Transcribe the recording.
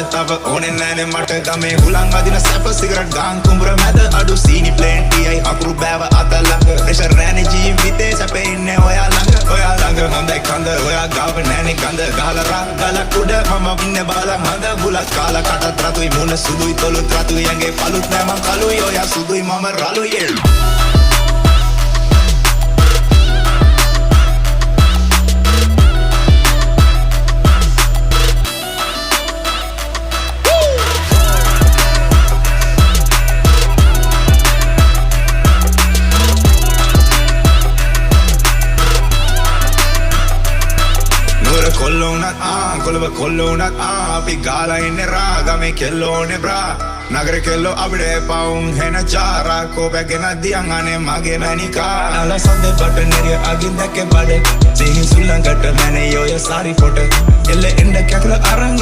තව ඕනේ නෑනේ මට ගමේ හුලං අදින සැප සිගරට් ගාන් කුඹුර මැද අඩු සීනි ප්ලේන්ටියයි අකුරු බෑව අත ළඟ ප්‍රෙෂර් නෑනේ ජීවිතේ සැපේ ඉන්නේ ඔයා ළඟ හොඳයි කඳ ඔයා ගාව නෑනේ ගඳ ගහලා රා ගලක් උඩ මම ඉන්නේ බාලා හඳ බුලත් කාලා කටත් රතුයි මුණ සුදුයි තොලුත් රතුයි ඇඟේ පළුත් නෑ මං කළුයි ඔයා සුදුයි මම රළුයි කොල්ලෝනත් අපි ගාලා ඉන්නේ රා ගමේ කෙල්ලෝනේ බ්‍රා නගර කෙල්ලෝ අපිට පවුම් හෙන චාරා කෝපැගෙන දියන් අනේ මගේ මැනිකා අලසන්දේ බටනරිය අගින් දැක්කේ බඩ සිහි සුල්ලංකට මැනේ යෝය සාරි ෆොට එල්ල එන්න කැකල අරන්